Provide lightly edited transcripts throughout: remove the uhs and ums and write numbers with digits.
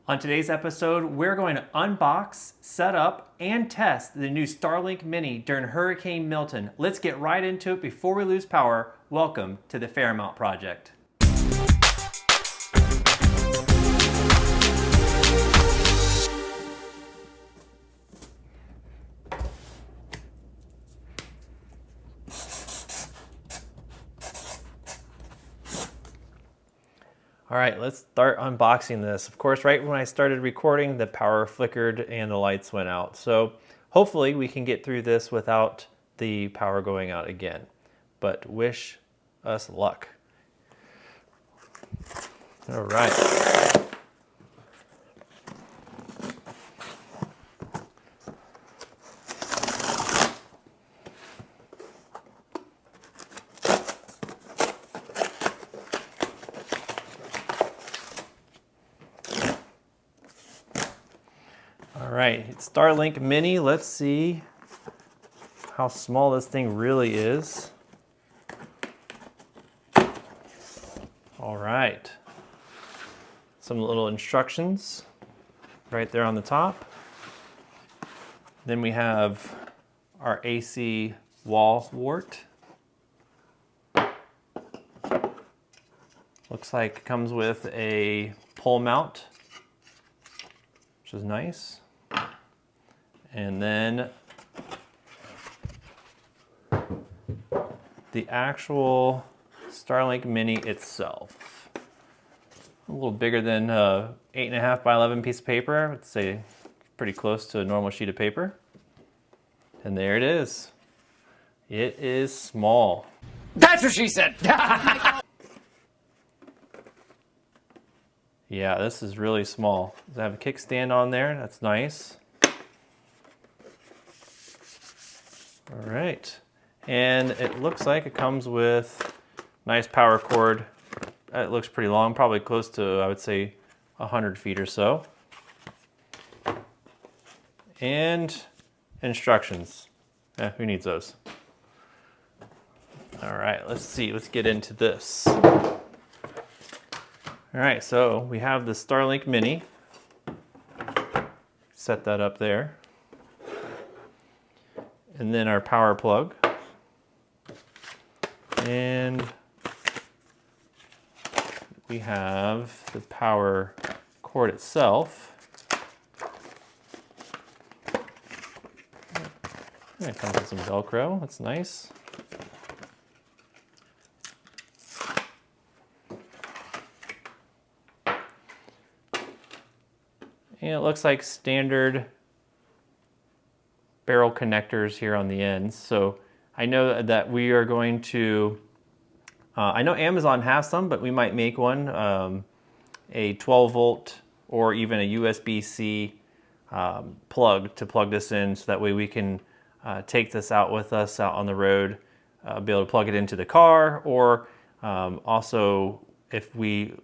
On today's episode, we're going to unbox, set up, and test the new Starlink Mini during Hurricane Milton. Let's get right into it before we lose power. Welcome to the Fairmount Project. All right, let's start unboxing this. Of course, right when I started recording, the power flickered and the lights went out. So hopefully we can get through this without the power going out again. But wish us luck. All right. All right, it's Starlink Mini. Let's see how small this thing really is. All right, some little instructions right there on the top. Then we have our AC wall wart. Looks like it comes with a pole mount, which is nice. And then the actual Starlink Mini itself. A little bigger than 8.5 by 11 piece of paper. I'd say pretty close to a normal sheet of paper. And there it is. It is small. That's what she said. Yeah, this is really small. Does it have a kickstand on there? That's nice. All right, and it looks like it comes with nice power cord. It looks pretty long, probably close to, I would say, 100 feet or so. And instructions. Who needs those? All right, let's see. Let's get into this. All right, so we have the Starlink Mini. Set that up there. And then our power plug. And we have the power cord itself. And it comes with some Velcro, that's nice. And it looks like standard barrel connectors here on the ends. So I know that we are going to, I know Amazon has some, but we might make one, a 12 volt or even a USB-C plug to plug this in, so that way we can take this out with us out on the road, be able to plug it into the car, or also if we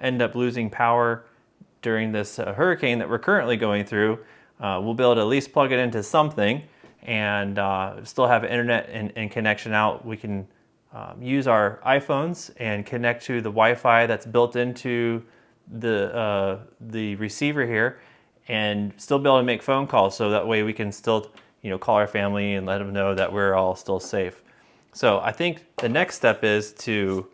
end up losing power during this hurricane that we're currently going through, we'll be able to at least plug it into something and still have internet and connection out. We can use our iPhones and connect to the Wi-Fi that's built into the receiver here, and still be able to make phone calls. So that way we can still, call our family and let them know that we're all still safe. So I think the next step is to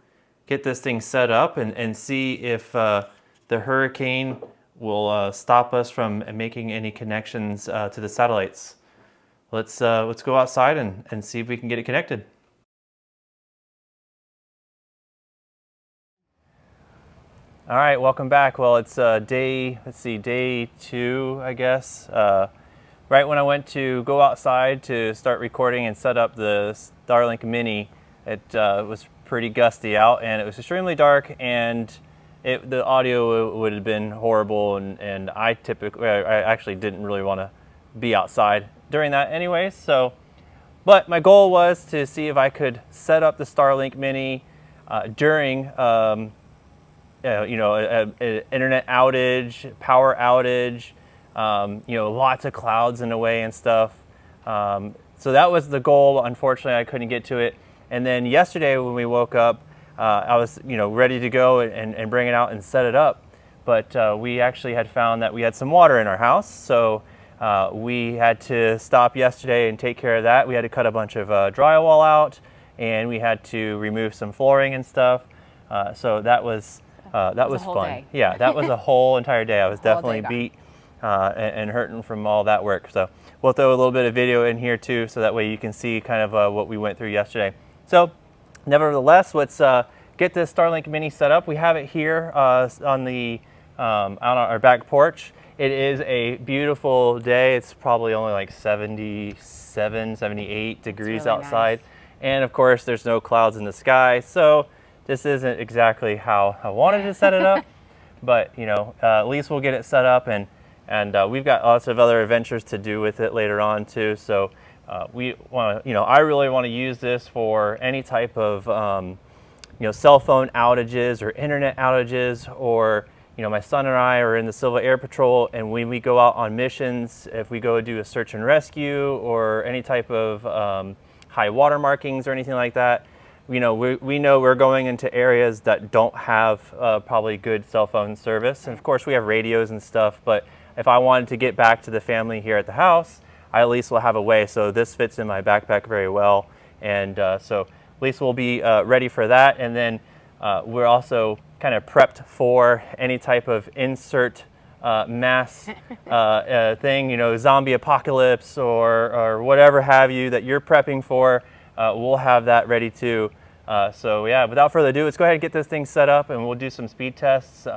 get this thing set up and see if the hurricane will stop us from making any connections to the satellites. Let's go outside and see if we can get it connected. All right, welcome back. Well, it's day 2, I guess. Right when I went to go outside to start recording and set up the Starlink Mini, it was pretty gusty out, and it was extremely dark, and the audio would have been horrible, and I actually didn't really want to be outside during that anyway. So, but my goal was to see if I could set up the Starlink Mini during an internet outage, power outage, lots of clouds in the way and stuff. So that was the goal. Unfortunately, I couldn't get to it. And then yesterday when we woke up, I was ready to go and bring it out and set it up. but we actually had found that we had some water in our house, so we had to stop yesterday and take care of that. We had to cut a bunch of drywall out, and we had to remove some flooring and stuff. So that was fun. Day. Yeah, that was a whole entire day. I was definitely day beat and hurting from all that work. So we'll throw a little bit of video in here too, so that way you can see kind of what we went through yesterday. So nevertheless, let's get this Starlink Mini set up. We have it here on our back porch. It is a beautiful day. It's probably only like 77, 78 degrees really outside. Nice. And of course, there's no clouds in the sky. So this isn't exactly how I wanted to set it up, but you know, at least we'll get it set up, and we've got lots of other adventures to do with it later on too. So we want to, I really want to use this for any type of cell phone outages or internet outages, or my son and I are in the Civil Air Patrol, and when we go out on missions, if we go do a search and rescue or any type of high water markings or anything like that, we know we're going into areas that don't have probably good cell phone service. And of course we have radios and stuff, but if I wanted to get back to the family here at the house, I at least will have a way. So this fits in my backpack very well, and so at least we'll be ready for that. And then we're also kind of prepped for any type of insert mass thing, zombie apocalypse or whatever have you that you're prepping for. We'll have that ready too. So yeah, without further ado, let's go ahead and get this thing set up, and we'll do some speed tests.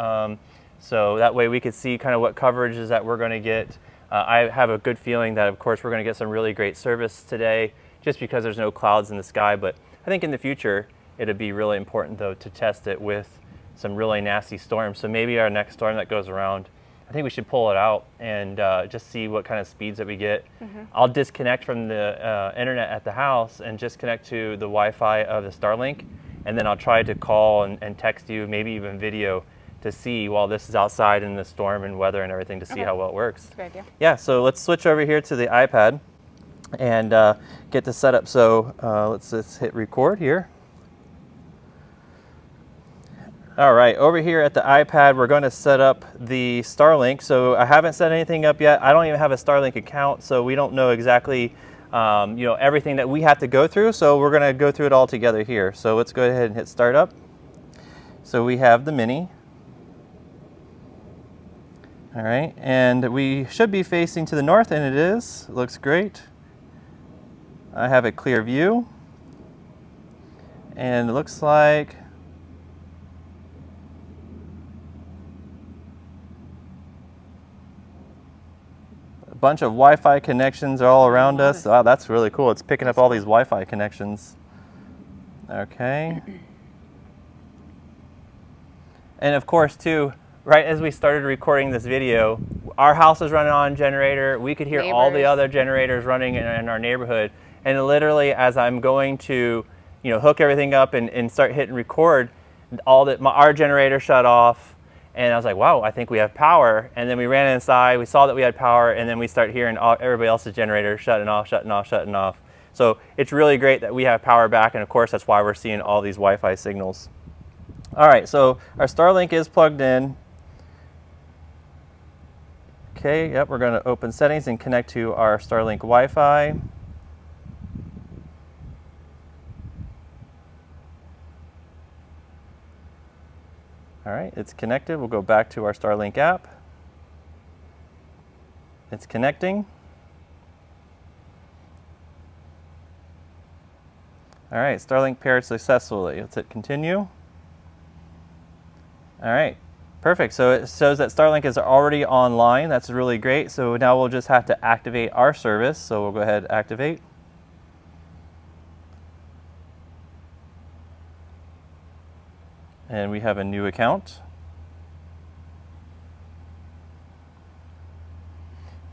So that way we could see kind of what coverages that we're going to get. I have a good feeling that, of course, we're going to get some really great service today, just because there's no clouds in the sky. But I think in the future, it'd be really important, though, to test it with some really nasty storms. So maybe our next storm that goes around, I think we should pull it out and just see what kind of speeds that we get. Mm-hmm. I'll disconnect from the internet at the house and just connect to the Wi-Fi of the Starlink, and then I'll try to call and text you, maybe even video, to see while this is outside in the storm and weather and everything, to see how well it works. That's a good idea. Yeah, so let's switch over here to the iPad and get this set up. So let's hit record here. All right, over here at the iPad, we're going to set up the Starlink. So I haven't set anything up yet. I don't even have a Starlink account, so we don't know exactly everything that we have to go through. So we're going to go through it all together here. So let's go ahead and hit start up. So we have the Mini. All right, and we should be facing to the north, and it is. It looks great. I have a clear view, and it looks like a bunch of Wi-Fi connections are all around us. Wow, that's really cool. It's picking up all these Wi-Fi connections. Okay. And of course, too, right as we started recording this video, our house is running on a generator. We could hear all the other generators running in our neighborhood. And literally, as I'm going to, hook everything up and start hitting record, our generator shut off. And I was like, wow, I think we have power. And then we ran inside, we saw that we had power, and then we start hearing everybody else's generator shutting off, shutting off, shutting off. So it's really great that we have power back, and of course, that's why we're seeing all these Wi-Fi signals. All right, so our Starlink is plugged in. Okay, yep, we're going to open settings and connect to our Starlink Wi-Fi. All right, it's connected. We'll go back to our Starlink app. It's connecting. All right, Starlink paired successfully. Let's hit continue. All right, perfect. So it shows that Starlink is already online. That's really great. So now we'll just have to activate our service. So we'll go ahead and activate. And we have a new account.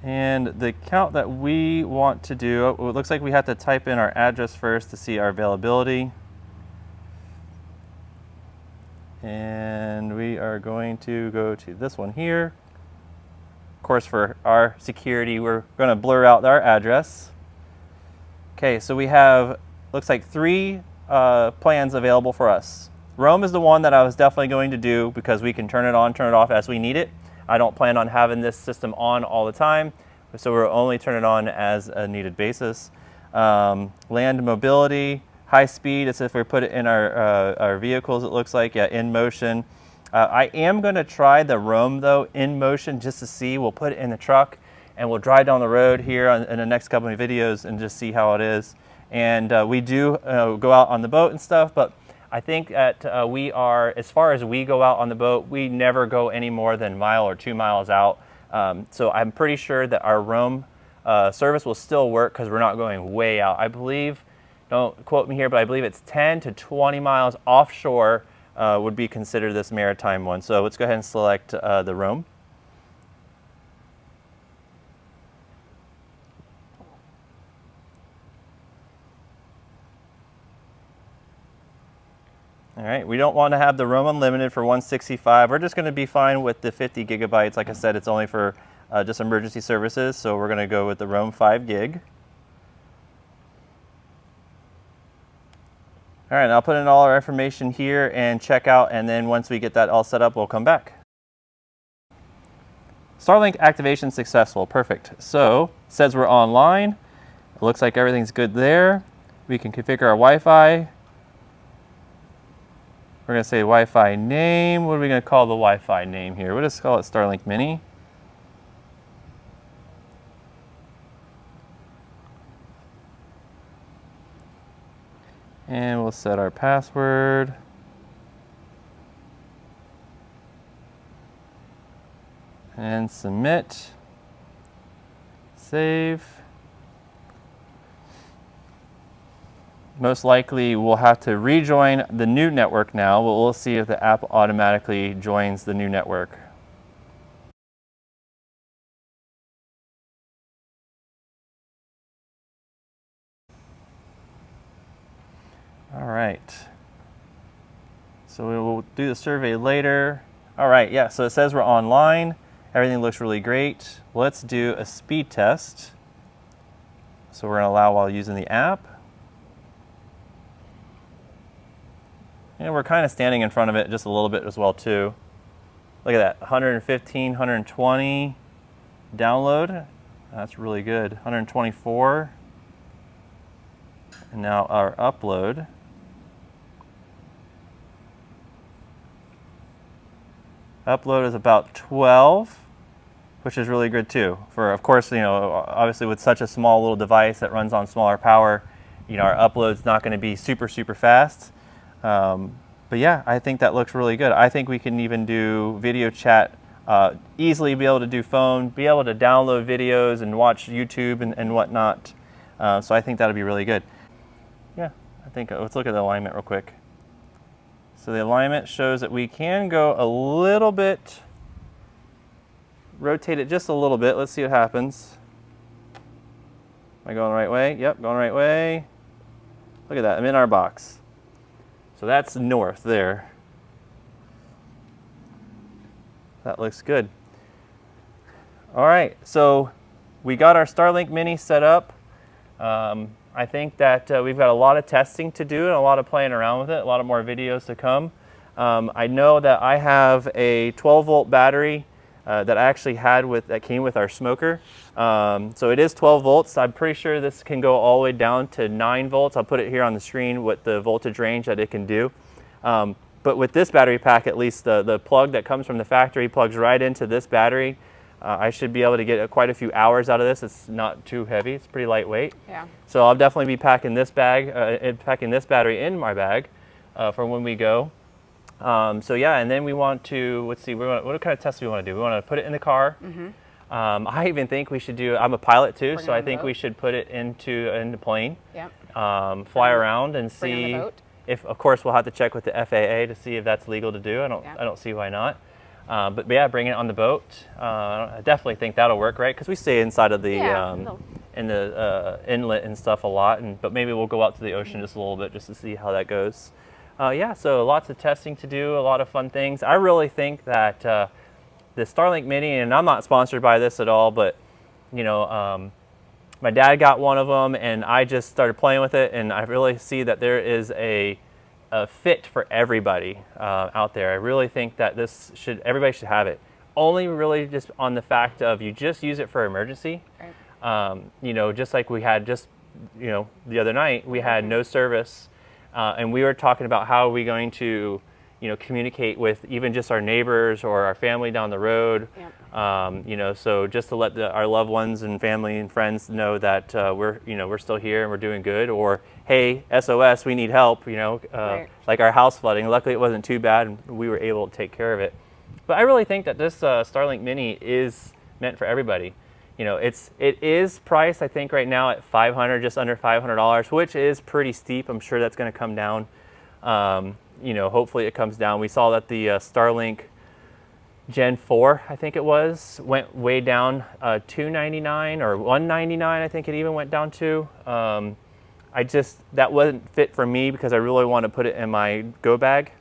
And the account that we want to do, it looks like we have to type in our address first to see our availability. And we are going to go to this one here. Of course, for our security, we're going to blur out our address. Okay, so we have, looks like 3 plans available for us. Roam is the one that I was definitely going to do because we can turn it on, turn it off as we need it. I don't plan on having this system on all the time, so we'll only turn it on as a needed basis. Land mobility, high speed, as if we put it in our vehicles, it looks like, yeah, in motion. I am going to try the Roam though in motion just to see. We'll put it in the truck and we'll drive down the road here in the next couple of videos and just see how it is. And we do go out on the boat and stuff, but I think that we are, as far as we go out on the boat, we never go any more than 1 or 2 miles out. So I'm pretty sure that our Roam service will still work because we're not going way out. I believe, don't quote me here, but I believe it's 10 to 20 miles offshore would be considered this maritime one. So let's go ahead and select the Roam. All right, we don't want to have the Roam Unlimited for 165. We're just going to be fine with the 50 gigabytes. Like I said, it's only for just emergency services, so we're going to go with the Roam 5 gig. All right, I'll put in all our information here and check out, and then once we get that all set up, we'll come back. Starlink activation successful, perfect. So, it says we're online. It looks like everything's good there. We can configure our Wi-Fi. We're going to say Wi-Fi name. What are we going to call the Wi-Fi name here? We'll just call it Starlink Mini. And we'll set our password. And submit. Save. Most likely we'll have to rejoin the new network now, but we'll see if the app automatically joins the new network. All right. So we will do the survey later. All right, yeah, so it says we're online. Everything looks really great. Let's do a speed test. So we're gonna allow while using the app. And we're kind of standing in front of it just a little bit as well too. Look at that, 115, 120 download. That's really good. 124. And now our upload. Upload is about 12, which is really good too. For, of course, you know, obviously with such a small little device that runs on smaller power, you know, our upload's not going to be super fast. But yeah, I think that looks really good. I think we can even do video chat, easily be able to do phone, be able to download videos and watch YouTube and whatnot. So I think that'll be really good. Yeah, I think, let's look at the alignment real quick. So the alignment shows that we can go a little bit, rotate it just a little bit. Let's see what happens. Am I going the right way? Yep, going the right way. Look at that, I'm in our box. So that's north there. That looks good. All right, so we got our Starlink Mini set up. I think that we've got a lot of testing to do and a lot of playing around with it, a lot of more videos to come. I know that I have a 12-volt battery that I actually had that came with our smoker. So it is 12 volts. I'm pretty sure this can go all the way down to 9 volts. I'll put it here on the screen what the voltage range that it can do. But with this battery pack, at least the plug that comes from the factory plugs right into this battery. I should be able to get quite a few hours out of this. It's not too heavy. It's pretty lightweight. Yeah. So I'll definitely be packing this packing this battery in my bag for when we go. So yeah, and then we want to, let's see, what kind of test do we want to do? We want to put it in the car. Mm-hmm. I even think we should do, I'm a pilot too, so I think we should put it into the plane. Yep. Fly around and see if, of course, we'll have to check with the FAA to see if that's legal to do. I don't see why not. But yeah, bring it on the boat. I definitely think that'll work, right? Because we stay inside of the in the inlet and stuff a lot, but maybe we'll go out to the ocean just a little bit just to see how that goes. Yeah, so lots of testing to do, a lot of fun things. I really think that the Starlink Mini, and I'm not sponsored by this at all, but you know, my dad got one of them, and I just started playing with it, and I really see that there is a a fit for everybody out there. I really think that everybody should have it. Only really just on the fact of you just use it for emergency. Right. You know, just like we had the other night, we had no service, and we were talking about how are we going to, communicate with even just our neighbors or our family down the road. Yep. So just to let our loved ones and family and friends know that we're still here and we're doing good, or hey, SOS, we need help. Right. Like our house flooding. Luckily, it wasn't too bad, and we were able to take care of it. But I really think that this Starlink Mini is meant for everybody. It is priced, I think, right now at $500, just under $500, which is pretty steep. I'm sure that's going to come down. Hopefully it comes down. We saw that the Starlink Gen 4, I think it was, went way down, $299 or $199. I think it even went down to. That wasn't fit for me because I really want to put it in my go bag.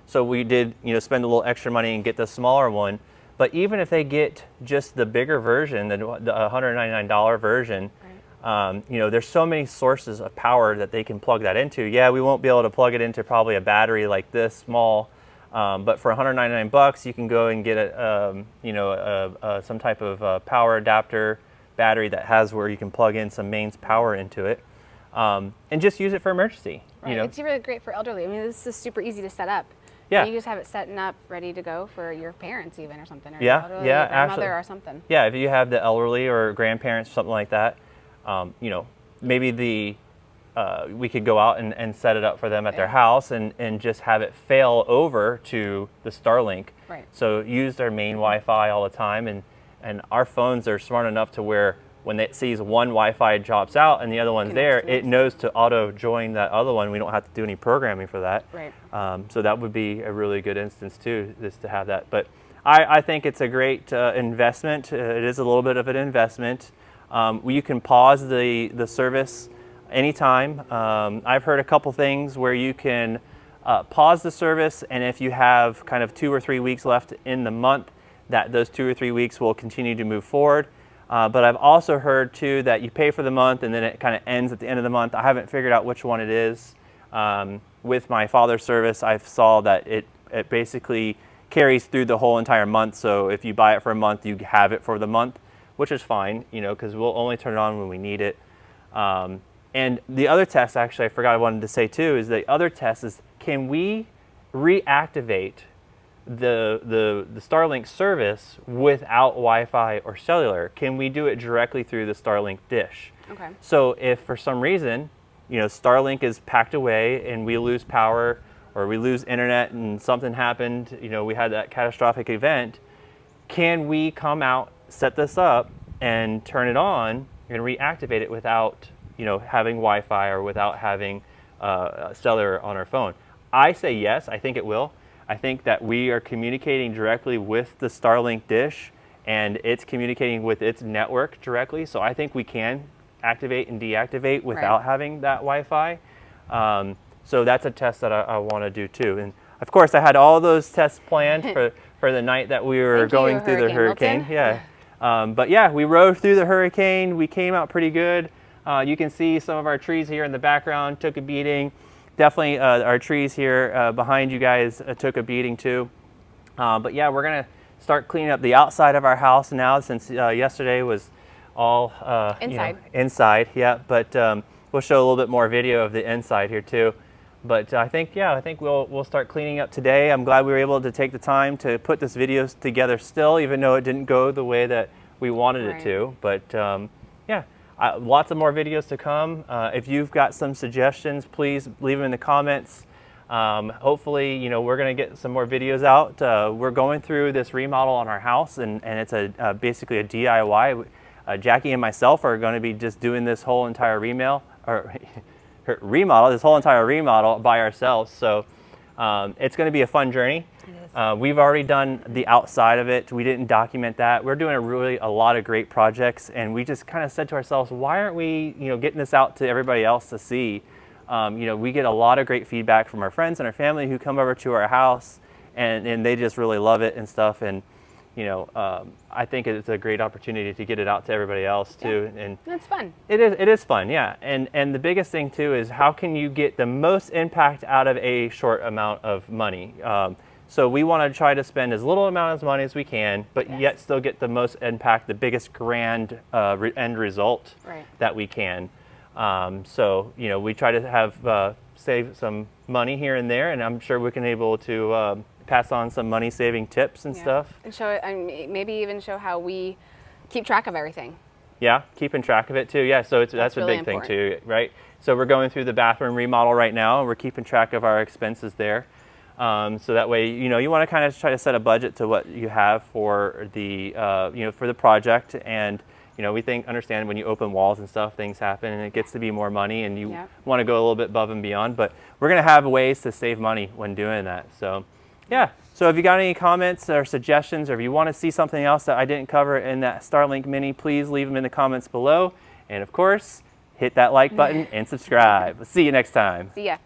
So we did, spend a little extra money and get the smaller one. But even if they get just the bigger version, the $199 version, right. There's so many sources of power that they can plug that into. Yeah, we won't be able to plug it into probably a battery like this small, but for $199, you can go and get some type of power adapter battery that has where you can plug in some mains power into it, and just use it for emergency. Right. It's really great for elderly. I mean, this is super easy to set up. Yeah. You just have it setting up, ready to go for your parents even or something, or yeah, your elderly, yeah, your grandmother actually, or something. Yeah, if you have the elderly or grandparents, something like that, maybe we could go out and set it up for them at their house and just have it fail over to the Starlink. Right. So use their main Wi-Fi all the time, and our phones are smart enough to where when it sees one Wi-Fi drops out and the other one's there, it knows to auto join that other one. We don't have to do any programming for that. Right. So that would be a really good instance too, just to have that. But I think it's a great investment. It is a little bit of an investment. You can pause the service anytime. I've heard a couple things where you can pause the service, and if you have kind of 2 or 3 weeks left in the month, that those 2 or 3 weeks will continue to move forward. But I've also heard too that you pay for the month and then it kind of ends at the end of the month. I haven't figured out which one it is. With my father's service, I saw that it basically carries through the whole entire month. So if you buy it for a month, you have it for the month, which is fine, because we'll only turn it on when we need it. And the other test, actually, I forgot I wanted to say too, is the other test is, can we reactivate the Starlink service without Wi-Fi or cellular? Can we do it directly through the Starlink dish? Okay. So if for some reason, Starlink is packed away and we lose power or we lose internet and something happened, we had that catastrophic event, can we come out, set this up and turn it on and reactivate it without, having Wi-Fi or without having cellular on our phone? I say yes, I think it will. I think that we are communicating directly with the Starlink dish and it's communicating with its network directly. So I think we can activate and deactivate without having that Wi-Fi. So that's a test that I want to do too. And of course I had all those tests planned for the night that we were going through the hurricane. Milton. Yeah. But yeah, we rode through the hurricane. We came out pretty good. You can see some of our trees here in the background took a beating. Definitely our trees here behind you guys took a beating too. But yeah, we're going to start cleaning up the outside of our house now, since yesterday was all inside. Yeah, but we'll show a little bit more video of the inside here too. But I think we'll start cleaning up today. I'm glad we were able to take the time to put this video together still, even though it didn't go the way that we wanted it to. But yeah. Lots of more videos to come. If you've got some suggestions, please leave them in the comments. Hopefully, we're going to get some more videos out. We're going through this remodel on our house, and it's basically a DIY. Jackie and myself are going to be just doing this whole entire remodel by ourselves. So it's going to be a fun journey. We've already done the outside of it. We didn't document that. We're doing a lot of great projects, and we just kind of said to ourselves, why aren't we, getting this out to everybody else to see? We get a lot of great feedback from our friends and our family who come over to our house, and they just really love it and stuff. And I think it's a great opportunity to get it out to everybody else too. Yeah. And It's fun. it is fun, yeah. And the biggest thing too is how can you get the most impact out of a short amount of money. So we want to try to spend as little amount of money as we can, but yet still get the most impact, the biggest grand end result that we can. So we try to have save some money here and there, and I'm sure we can able to pass on some money saving tips and stuff. And show it, and maybe even show how we keep track of everything. Yeah, keeping track of it too. Yeah, so that's a really big thing too, right? So we're going through the bathroom remodel right now, and we're keeping track of our expenses there. So that way, you want to kind of try to set a budget to what you have for the, for the project. And, we understand when you open walls and stuff, things happen and it gets to be more money and you want to go a little bit above and beyond, but we're going to have ways to save money when doing that. So yeah. So if you got any comments or suggestions, or if you want to see something else that I didn't cover in that Starlink Mini, please leave them in the comments below. And of course, hit that like button and subscribe. We'll see you next time. See ya.